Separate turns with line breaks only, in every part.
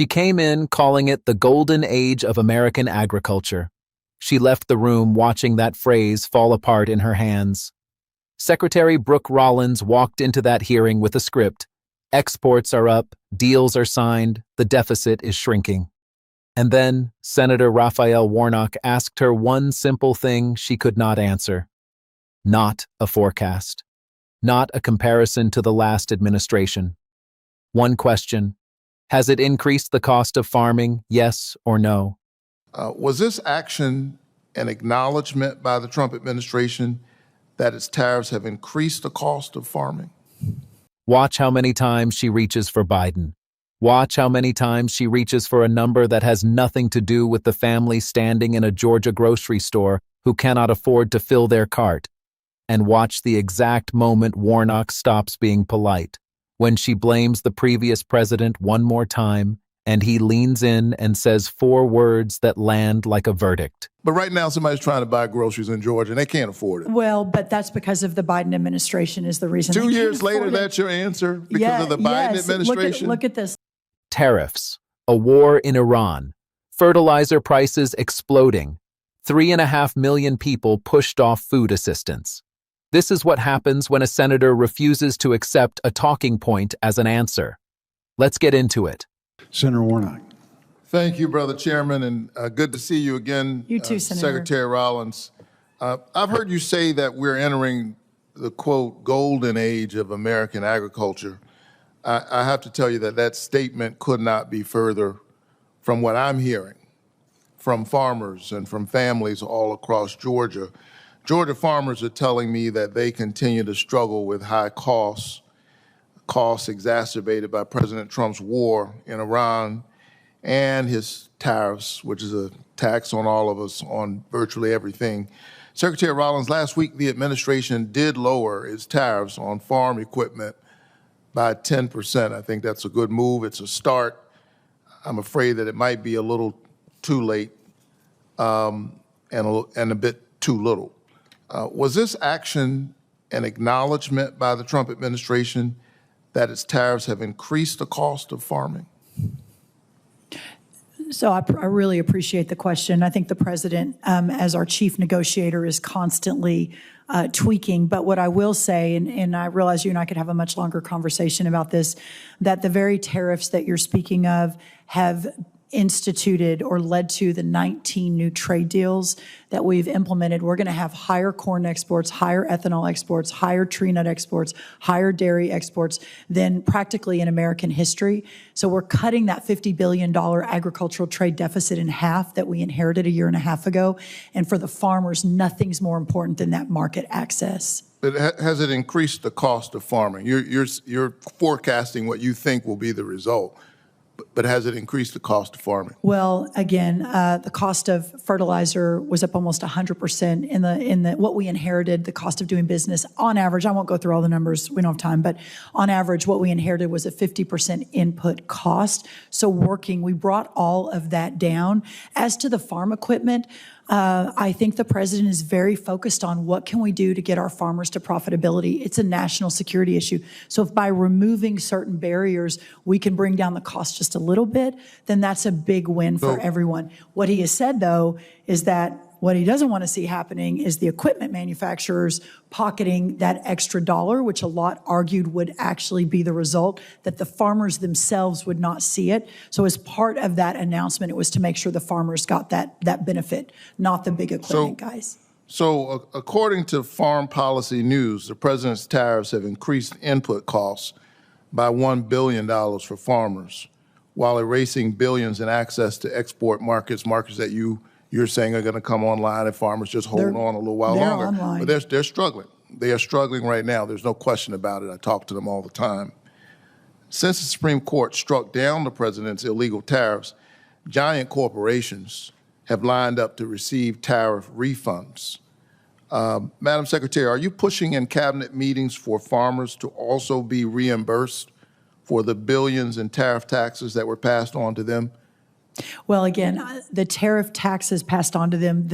She came in calling it the golden age of American agriculture. She left the room watching that phrase fall apart in her hands. Secretary Brooke Rollins walked into that hearing with a script. Exports are up, deals are signed, the deficit is shrinking. And then Senator Raphael Warnock asked her one simple thing she could not answer. Not a forecast. Not a comparison to the last administration. One question. Has it increased the cost of farming, yes or no?
Was this action an acknowledgement by the Trump administration that its tariffs have increased the cost of farming?
Watch how many times she reaches for Biden. Watch how many times she reaches for a number that has nothing to do with the family standing in a Georgia grocery store who cannot afford to fill their cart. And watch the exact moment Warnock stops being polite, when she blames the previous president one more time, and he leans in and says 4 words that land like a verdict.
But right now, somebody's trying to buy groceries in Georgia, and they can't afford it.
Well, but that's because of the Biden administration is the reason.
2 years later, that's your answer? Because of the Biden administration?
Look at this.
Tariffs, a war in Iran, fertilizer prices exploding, 3.5 million people pushed off food assistance. This is what happens when a senator refuses to accept a talking point as an answer. Let's get into it.
Senator Warnock.
Thank you, Brother Chairman, and good to see you again.
You too, Senator.
Secretary Rollins. I've heard you say that we're entering the, quote, golden age of American agriculture. I have to tell you that that statement could not be further from what I'm hearing from farmers and from families all across Georgia. Georgia farmers are telling me that they continue to struggle with high costs exacerbated by President Trump's war in Iran and his tariffs, which is a tax on all of us on virtually everything. Secretary Rollins, last week the administration did lower its tariffs on farm equipment by 10%. I think that's a good move. It's a start. I'm afraid that it might be a little too late and a bit too little. Was this action an acknowledgement by the Trump administration that its tariffs have increased the cost of farming?
So I really appreciate the question. I think the president, as our chief negotiator, is constantly tweaking. But what I will say, and I realize you and I could have a much longer conversation about this, that the very tariffs that you're speaking of have instituted or led to the 19 new trade deals that we've implemented. We're going to have higher corn exports, higher ethanol exports, higher tree nut exports, higher dairy exports than practically in American history. So we're cutting that $50 billion agricultural trade deficit in half that we inherited a year and a half ago. And for the farmers, nothing's more important than that market access.
But has it increased the cost of farming? You're forecasting what you think will be the result. But has it increased the cost of farming?
Well, again, the cost of fertilizer was up almost 100% in the what we inherited. The cost of doing business, on average, I won't go through all the numbers. We don't have time, but on average, what we inherited was a 50% input cost. So we brought all of that down. As to the farm equipment, I think the president is very focused on what can we do to get our farmers to profitability. It's a national security issue. So if by removing certain barriers, we can bring down the cost just a little bit, then that's a big win for everyone. What he has said, though, is that what he doesn't want to see happening is the equipment manufacturers pocketing that extra dollar, which a lot argued would actually be the result, that the farmers themselves would not see it. So as part of that announcement, it was to make sure the farmers got that benefit, not the big equipment guys.
So according to Farm Policy News, the president's tariffs have increased input costs by $1 billion for farmers, while erasing billions in access to export markets that you're saying are going to come online if farmers just hold on a little while longer.
Online.
But they're struggling. They are struggling right now. There's no question about it. I talk to them all the time. Since the Supreme Court struck down the president's illegal tariffs, giant corporations have lined up to receive tariff refunds. Madam Secretary, are you pushing in cabinet meetings for farmers to also be reimbursed for the billions in tariff taxes that were passed on to them?
Well, again, the tariff taxes passed on to them,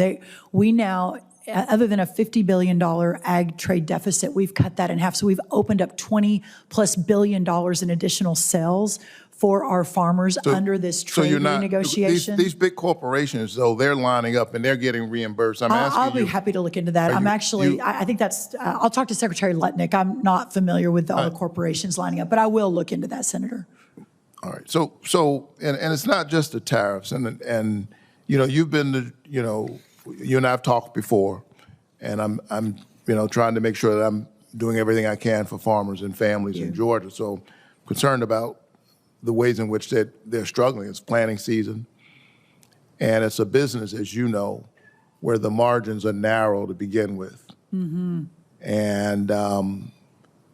we now, other than a $50 billion ag trade deficit, we've cut that in half. So we've opened up $20+ billion in additional sales for our farmers under this trade renegotiation.
These big corporations, though, they're lining up and they're getting reimbursed.
I'll be happy to look into that. I think that's, I'll talk to Secretary Lutnick. I'm not familiar with all the corporations lining up, but I will look into that, Senator.
All right. So, and it's not just the tariffs, and you've been, you and I've talked before, and I'm trying to make sure that I'm doing everything I can for farmers and families in Georgia. So, I'm concerned about the ways in which they're struggling. It's planting season, and it's a business, as you know, where the margins are narrow to begin with, and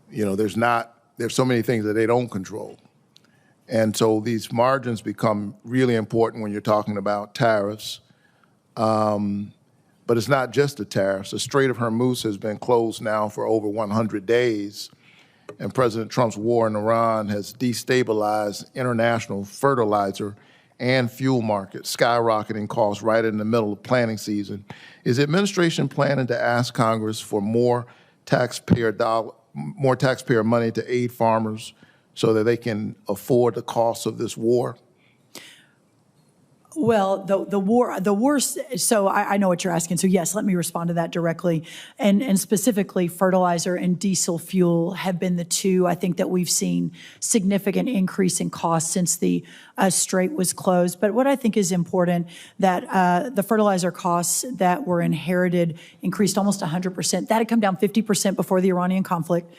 there's so many things that they don't control. And so these margins become really important when you're talking about tariffs. But it's not just the tariffs. The Strait of Hormuz has been closed now for over 100 days. And President Trump's war in Iran has destabilized international fertilizer and fuel markets, skyrocketing costs right in the middle of planting season. Is the administration planning to ask Congress for more taxpayer money to aid farmers so that they can afford the costs of this war?
Well, the war, so I know what you're asking. So yes, let me respond to that directly. And specifically, fertilizer and diesel fuel have been the two, I think, that we've seen significant increase in costs since the strait was closed. But what I think is important, that the fertilizer costs that were inherited increased almost 100%. That had come down 50% before the Iranian conflict.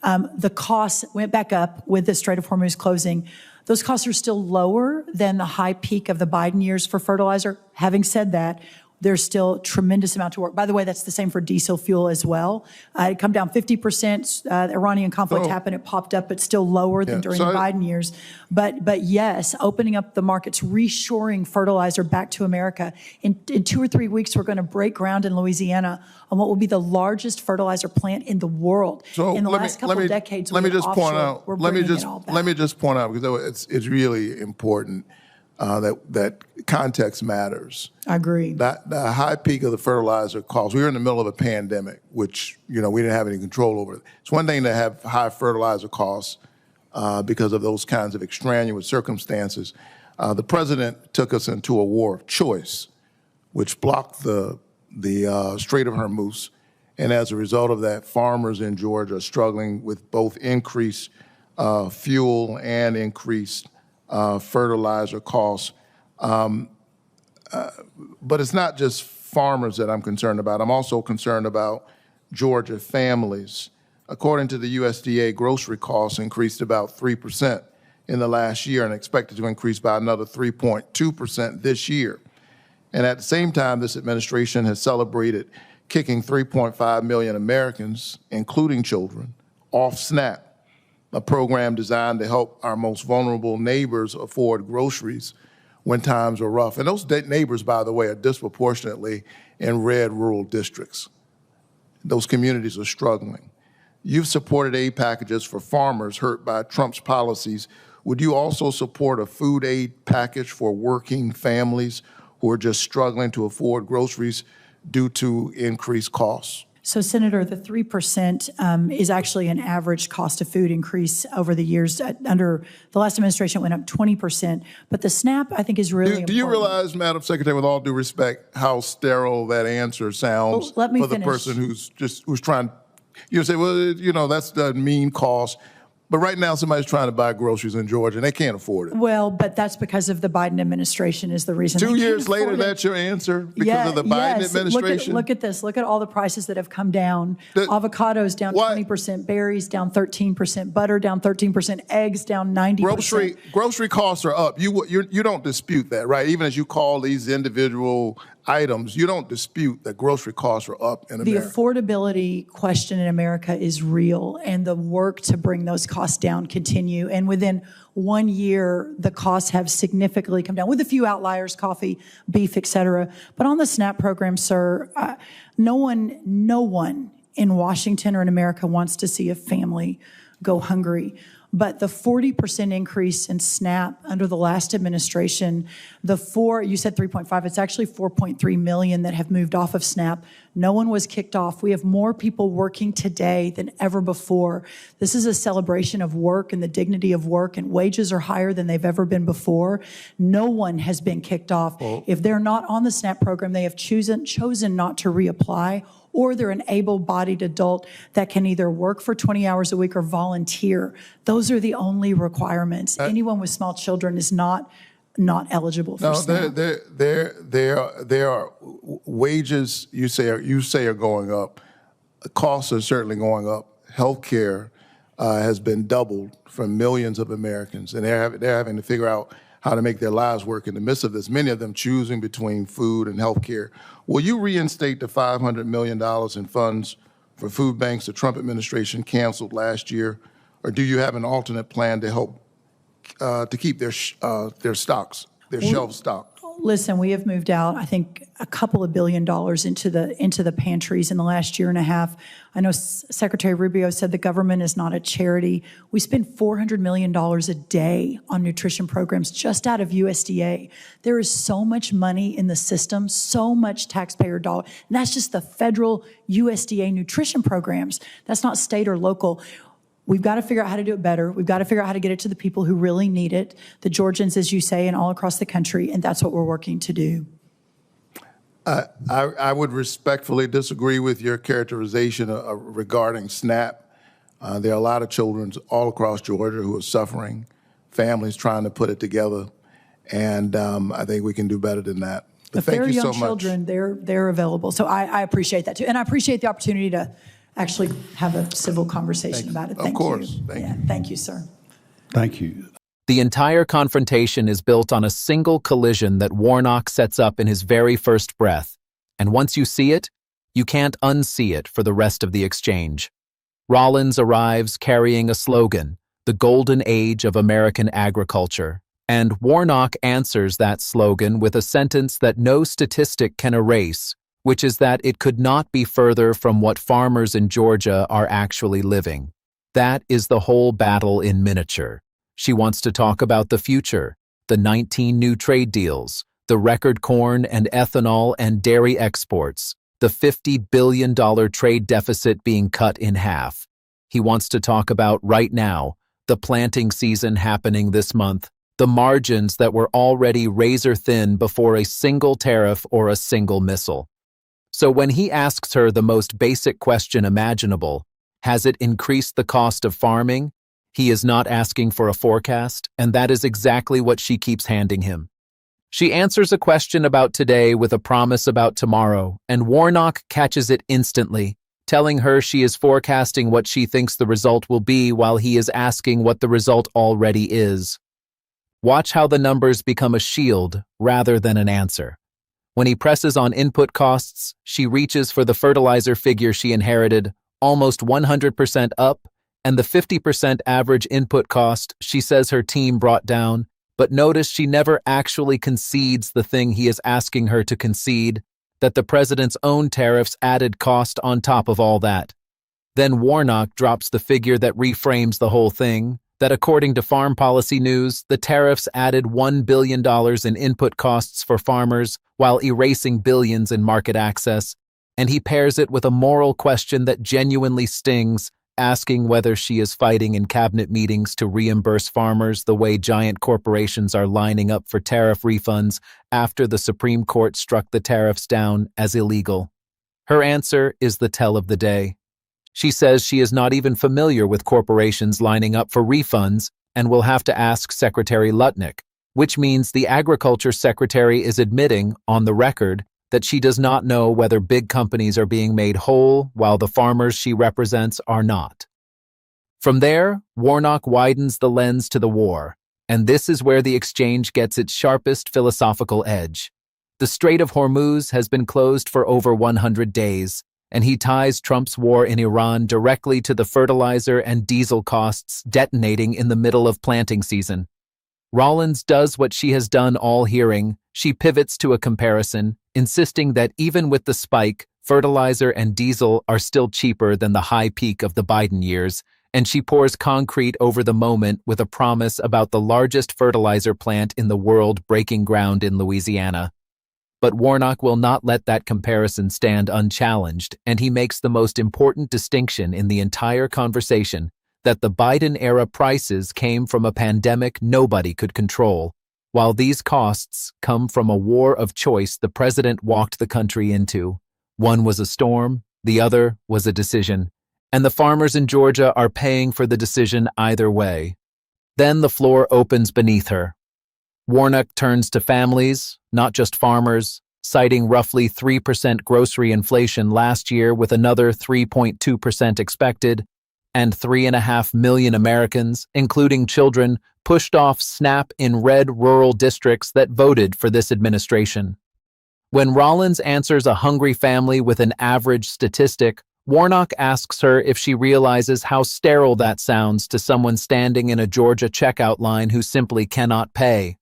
The costs went back up with the Strait of Hormuz closing. Those costs are still lower than the high peak of the Biden years for fertilizer. Having said that, there's still a tremendous amount to work. By the way, that's the same for diesel fuel as well. It come down 50%. The Iranian conflict happened, it popped up, but still lower than during the Biden years. But yes, opening up the markets, reshoring fertilizer back to America. In 2 or 3 weeks, we're going to break ground in Louisiana on what will be the largest fertilizer plant in the world.
So
in the last couple of decades,
let me just point out, because it's really important that context matters.
I agree.
The high peak of the fertilizer costs, we were in the middle of a pandemic, which, we didn't have any control over. It's one thing to have high fertilizer costs because of those kinds of extraneous circumstances. The president took us into a war of choice, which blocked the Strait of Hormuz. And as a result of that, farmers in Georgia are struggling with both increased fuel and increased fertilizer costs. But it's not just farmers that I'm concerned about. I'm also concerned about Georgia families. According to the USDA, grocery costs increased about 3% in the last year and expected to increase by another 3.2% this year. And at the same time, this administration has celebrated kicking 3.5 million Americans, including children, off SNAP, a program designed to help our most vulnerable neighbors afford groceries when times are rough. And those neighbors, by the way, are disproportionately in red rural districts. Those communities are struggling. You've supported aid packages for farmers hurt by Trump's policies. Would you also support a food aid package for working families who are just struggling to afford groceries due to increased costs?
So, Senator, the 3% is actually an average cost of food increase over the years. Under the last administration, it went up 20%. But the SNAP, I think, is really important.
Do you realize, Madam Secretary, with all due respect, how sterile that answer sounds for the person who's trying? You say, well, that's the mean cost. But right now, somebody's trying to buy groceries in Georgia, and they can't afford it.
Well, but that's because of the Biden administration is the reason.
2 years later, that's your answer? Because of the Biden administration?
Look at this. Look at all the prices that have come down. Avocados down 20%, berries down 13%, butter down 13%, eggs down 90%.
Grocery costs are up. You don't dispute that, right? Even as you call these individual items, you don't dispute that grocery costs are up in America.
The affordability question in America is real, and the work to bring those costs down continue. And within 1 year, the costs have significantly come down, with a few outliers, coffee, beef, et cetera. But on the SNAP program, sir, no one in Washington or in America wants to see a family go hungry. But the 40% increase in SNAP under the last administration, you said 3.5, it's actually 4.3 million that have moved off of SNAP. No one was kicked off. We have more people working today than ever before. This is a celebration of work and the dignity of work, and wages are higher than they've ever been before. No one has been kicked off. If they're not on the SNAP program, they have chosen not to reapply, or they're an able-bodied adult that can either work for 20 hours a week or volunteer. Those are the only requirements. Anyone with small children is not eligible for SNAP.
There are wages you say are going up. Costs are certainly going up. Healthcare has been doubled for millions of Americans, and they're having to figure out how to make their lives work in the midst of this, many of them choosing between food and health care. Will you reinstate the $500 million in funds for food banks the Trump administration canceled last year, or do you have an alternate plan to help to keep their shelf stocked?
Listen, we have moved out, I think, a couple of $1 billion into the pantries in the last year and a half. I know Secretary Rubio said the government is not a charity. We spend $400 million a day on nutrition programs just out of USDA. There is so much money in the system, so much taxpayer dollar, and that's just the federal USDA nutrition programs. That's not state or local. We've got to figure out how to do it better. We've got to figure out how to get it to the people who really need it, the Georgians, as you say, and all across the country, and that's what we're working to do.
I would respectfully disagree with your characterization regarding SNAP. There are a lot of children all across Georgia who are suffering, families trying to put it together, and I think we can do better than that. But thank you so much.
If they're young children, they're available. So I appreciate that, too. And I appreciate the opportunity to actually have a civil conversation about it. Thank you.
Of course. Thank you.
Thank you, sir.
Thank you.
The entire confrontation is built on a single collision that Warnock sets up in his very first breath. And once you see it, you can't unsee it for the rest of the exchange. Rollins arrives carrying a slogan, the golden age of American agriculture. And Warnock answers that slogan with a sentence that no statistic can erase, which is that it could not be further from what farmers in Georgia are actually living. That is the whole battle in miniature. She wants to talk about the future, the 19 new trade deals, the record corn and ethanol and dairy exports, the $50 billion trade deficit being cut in half. He wants to talk about right now, the planting season happening this month, the margins that were already razor thin before a single tariff or a single missile. So when he asks her the most basic question imaginable, has it increased the cost of farming? He is not asking for a forecast, and that is exactly what she keeps handing him. She answers a question about today with a promise about tomorrow, and Warnock catches it instantly, telling her she is forecasting what she thinks the result will be while he is asking what the result already is. Watch how the numbers become a shield rather than an answer. When he presses on input costs, she reaches for the fertilizer figure she inherited, almost 100% up, and the 50% average input cost she says her team brought down, but notice she never actually concedes the thing he is asking her to concede, that the president's own tariffs added cost on top of all that. Then Warnock drops the figure that reframes the whole thing, that according to Farm Policy News, the tariffs added $1 billion in input costs for farmers while erasing billions in market access, and he pairs it with a moral question that genuinely stings, asking whether she is fighting in cabinet meetings to reimburse farmers the way giant corporations are lining up for tariff refunds after the Supreme Court struck the tariffs down as illegal. Her answer is the tell of the day. She says she is not even familiar with corporations lining up for refunds and will have to ask Secretary Lutnick, which means the Agriculture Secretary is admitting, on the record, that she does not know whether big companies are being made whole while the farmers she represents are not. From there, Warnock widens the lens to the war, and this is where the exchange gets its sharpest philosophical edge. The Strait of Hormuz has been closed for over 100 days, and he ties Trump's war in Iran directly to the fertilizer and diesel costs detonating in the middle of planting season. Rollins does what she has done all hearing. She pivots to a comparison, insisting that even with the spike, fertilizer and diesel are still cheaper than the high peak of the Biden years, and she pours concrete over the moment with a promise about the largest fertilizer plant in the world breaking ground in Louisiana. But Warnock will not let that comparison stand unchallenged, and he makes the most important distinction in the entire conversation, that the Biden-era prices came from a pandemic nobody could control, while these costs come from a war of choice the president walked the country into. One was a storm, the other was a decision, and the farmers in Georgia are paying for the decision either way. Then the floor opens beneath her. Warnock turns to families, not just farmers, citing roughly 3% grocery inflation last year with another 3.2% expected, and 3.5 million Americans, including children, pushed off SNAP in red rural districts that voted for this administration. When Rollins answers a hungry family with an average statistic, Warnock asks her if she realizes how sterile that sounds to someone standing in a Georgia checkout line who simply cannot pay.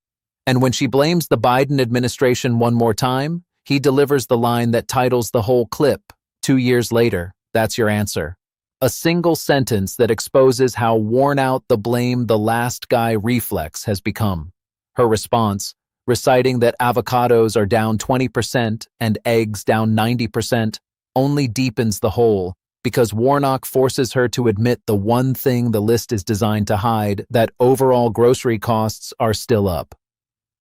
And when she blames the Biden administration one more time, he delivers the line that titles the whole clip, 2 years later, that's your answer. A single sentence that exposes how worn out the blame the last guy reflex has become. Her response, reciting that avocados are down 20% and eggs down 90%, only deepens the hole, because Warnock forces her to admit the one thing the list is designed to hide, that overall grocery costs are still up.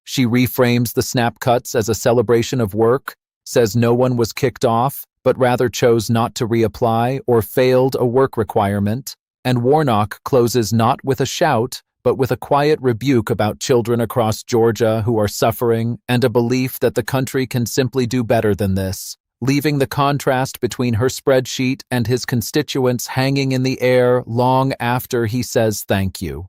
She reframes the SNAP cuts as a celebration of work, says no one was kicked off, but rather chose not to reapply or failed a work requirement, and Warnock closes not with a shout, but with a quiet rebuke about children across Georgia who are suffering and a belief that the country can simply do better than this, leaving the contrast between her spreadsheet and his constituents hanging in the air long after he says thank you.